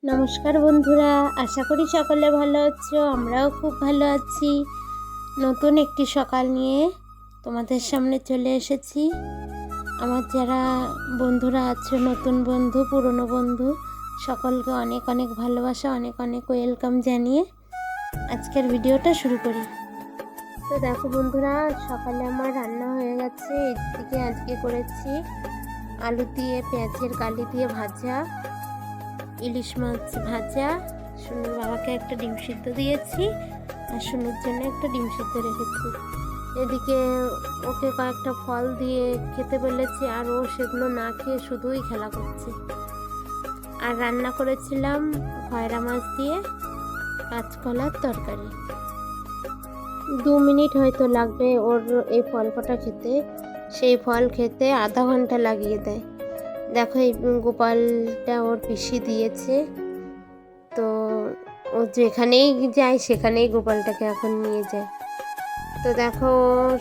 নমস্কার বন্ধুরা, আশা করি সকলে ভালো আছো। আমরাও খুব ভালো আছি। নতুন একটি সকাল নিয়ে তোমাদের সামনে চলে এসেছি। আমার যারা বন্ধুরা আছো, নতুন বন্ধু, পুরনো বন্ধু, সকলকে অনেক অনেক ভালোবাসা, অনেক অনেক ওয়েলকাম জানিয়ে আজকের ভিডিওটা শুরু করি। তো দেখো বন্ধুরা, সকালে আমার রান্না হয়ে গেছে। এদিকে আজকে করেছি আলু দিয়ে পেঁয়াজের কালি দিয়ে ভাজা, ইলিশ মাছ ভাজা, সুনুর বাবাকে একটা ডিম সিদ্ধ দিয়েছি আর সুনুর জন্য একটা ডিম সিদ্ধ রেখেছি। এদিকে ওকে কয়েকটা ফল দিয়ে খেতে বলেছি আর ও সেগুলো না খেয়ে শুধুই খেলা করছে। আর রান্না করেছিলাম খয়রা মাছ দিয়ে কাঁচকলার তরকারি। 2 মিনিট হয়তো লাগবে ওর এই ফল কটা খেতে। সেই ফল খেতে আধা ঘন্টা লাগিয়ে দেয়। দেখো এই গোপালটা ওর পিসি দিয়েছে, তো ও যেখানেই যায় সেখানেই গোপালটাকে এখন নিয়ে যায়। তো দেখো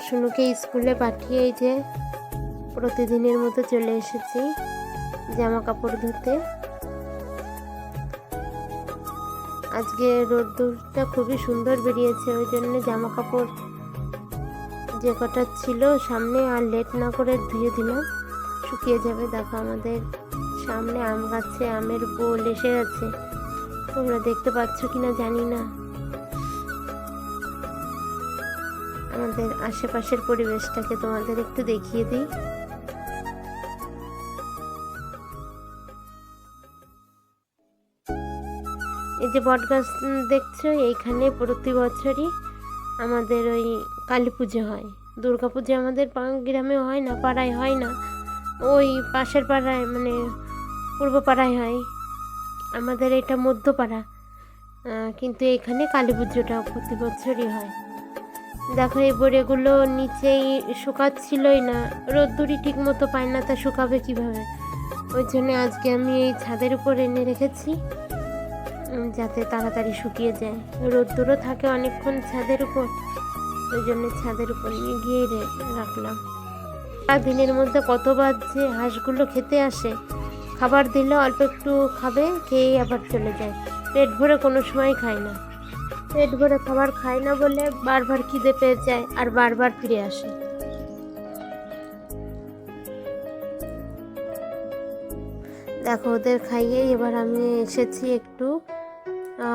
সুনুকে স্কুলে পাঠিয়ে যে প্রতিদিনের মতো চলে এসেছি জামা কাপড় ধুতে। আজকে রোদ্দুরটা খুবই সুন্দর বেরিয়েছে, ওই জন্য জামা কাপড় যে কটা ছিল সামনে আর লেট না করে ধুয়ে দিলাম, শুকিয়ে যাবে। দেখো আমাদের সামনে আম গাছে আমের বোল এসে গেছে, তোমরা দেখতে পাচ্ছ কিনা জানি না। আমাদের আশেপাশের পরিবেশটাকে তোমাদের একটু দেখিয়ে দিই। এই যে বট গাছ দেখছো, এইখানে প্রতি বছরই আমাদের ওই কালী পুজো হয়। দুর্গা পুজো আমাদের গ্রামে হয় না, পাড়ায় হয় না, ওই পাশের পাড়ায় মানে পূর্ব পাড়ায় হয়। আমাদের এটা মধ্যপাড়া, কিন্তু এখানে কালী পুজোটা প্রতি বছরই হয়। দেখো এই বড়েগুলো নিচেই শুকাচ্ছিলই না, রোদ্দুরই ঠিক মতো পায় না, তা শুকাবে কিভাবে। ওই জন্য আজকে আমি এই ছাদের উপর এনে রেখেছি যাতে তাড়াতাড়ি শুকিয়ে যায়। রোদ্দুরও থাকে অনেকক্ষণ ছাদের উপর, ওই জন্য ছাদের উপর নিয়ে গিয়ে রাখলাম। দিনের মধ্যে কতবার যে হাঁসগুলো খেতে আসে, খাবার দিলে অল্প একটু খাবে, খেয়ে আবার চলে যায়। পেট ভরে কোনো সময় খায় না। পেট ভরে খাবার খায় না বলে বারবার খিদে পেয়ে যায় আর বারবার ফিরে আসে। দেখো ওদের খাইয়ে এবার আমি এসেছি একটু,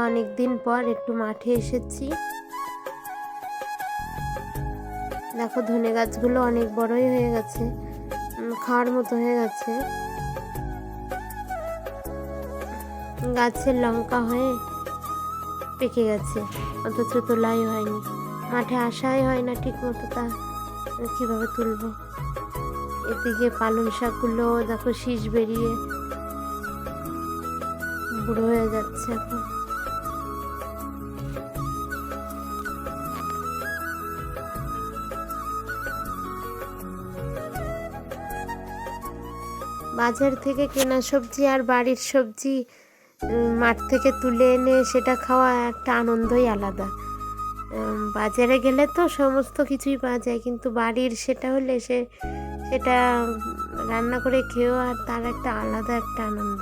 অনেক দিন পর একটু মাঠে এসেছি। দেখো ধনে গাছগুলো অনেক বড়ই হয়ে গেছে, খাওয়ার মতো হয়ে গেছে। গাছের লঙ্কা হয়ে পেকে গেছে, অথচ তোলাই হয়নি। মাঠে আসাই হয় না ঠিক মতো, তা কীভাবে তুলবো। এদিকে পালং শাকগুলো দেখো শীষ বেরিয়ে বুড়ো হয়ে যাচ্ছে এখন। বাজার থেকে কেনা সবজি আর বাড়ির সবজি মাঠ থেকে তুলে এনে সেটা খাওয়া একটা আনন্দই আলাদা। বাজারে গেলে তো সমস্ত কিছুই পাওয়া যায়, কিন্তু বাড়ির সেটা হলে সেটা রান্না করে খেয়েও আর তার একটা আলাদা একটা আনন্দ।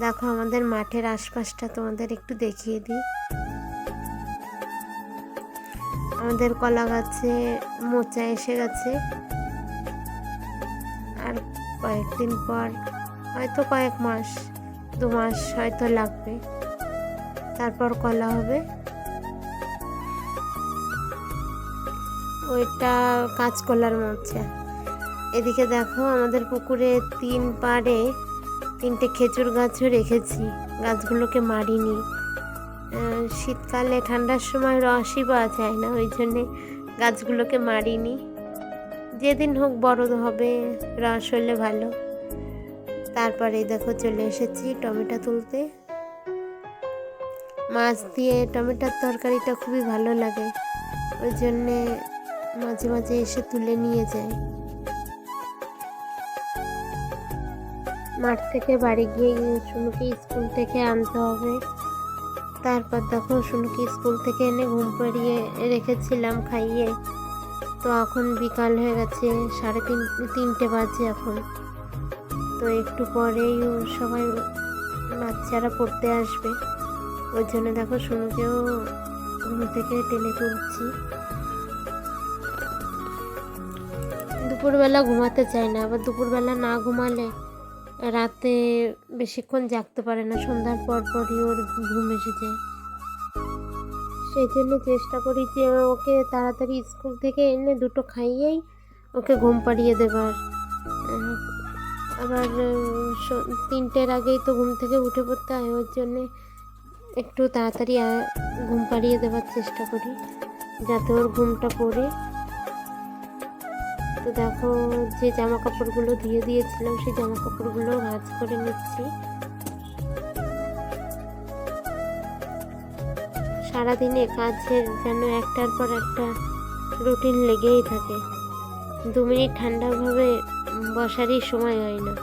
দেখো আমাদের মাঠের আশপাশটা তোমাদের একটু দেখিয়ে দিই। আমাদের কলা গাছে মোচা এসে গেছে, আর কয়েকদিন পর হয়তো কয়েক মাস, 2 মাস হয়তো লাগবে, তারপর কলা হবে। ওইটা কাঁচকলার মোচা। এদিকে দেখো আমাদের পুকুরে 3 পাড়ে 3টে খেজুর গাছও রেখেছি, গাছগুলোকে মারিনি। শীতকালে ঠান্ডার সময় রসই পাওয়া যায় না, ওই জন্যে গাছগুলোকে মারিনি। যেদিন হোক বড় হবে, রস হলে ভালো। তারপরে দেখো চলে এসেছি টমেটো তুলতে। মাছ দিয়ে টমেটোর তরকারিটা খুবই ভালো লাগে, ওই জন্যে মাঝে মাঝে এসে তুলে নিয়ে যায়। মাঠ থেকে বাড়ি গিয়ে সুনুকে স্কুল থেকে আনতে হবে। তারপর দেখো সুনুকে স্কুল থেকে এনে ঘুম পাড়িয়ে রেখেছিলাম খাইয়ে। তো এখন বিকাল হয়ে গেছে, 3:30 বাজে এখন। তো একটু পরেই সবাই বাচ্চা যারা পড়তে আসবে, ওই জন্য দেখো শুনুকেও ঘুম থেকে টেনে তুলছি। দুপুরবেলা ঘুমাতে চায় না, আবার দুপুরবেলা না ঘুমালে রাতে বেশিক্ষণ জাগতে পারে না, সন্ধ্যার পর পরই ওর ঘুম এসে যায়। সেই জন্য চেষ্টা করি যে ওকে তাড়াতাড়ি স্কুল থেকে এনে দুটো খাইয়েই ওকে ঘুম পাড়িয়ে দেবার। আবার 3টের আগেই তো ঘুম থেকে উঠে পড়তে হয়, ওর জন্যে একটু তাড়াতাড়ি ঘুম পাড়িয়ে দেওয়ার চেষ্টা করি যাতে ওর ঘুমটা পড়ে। তো দেখো যে জামা কাপড়গুলো ধুয়ে দিয়েছিলাম সেই জামা কাপড়গুলো ভাঁজ করে নিচ্ছি। সারাদিনে কাজের যেন একটার পর একটা রুটিন লেগেই থাকে, 2 মিনিট ঠান্ডাভাবে বসারই সময় হয় না।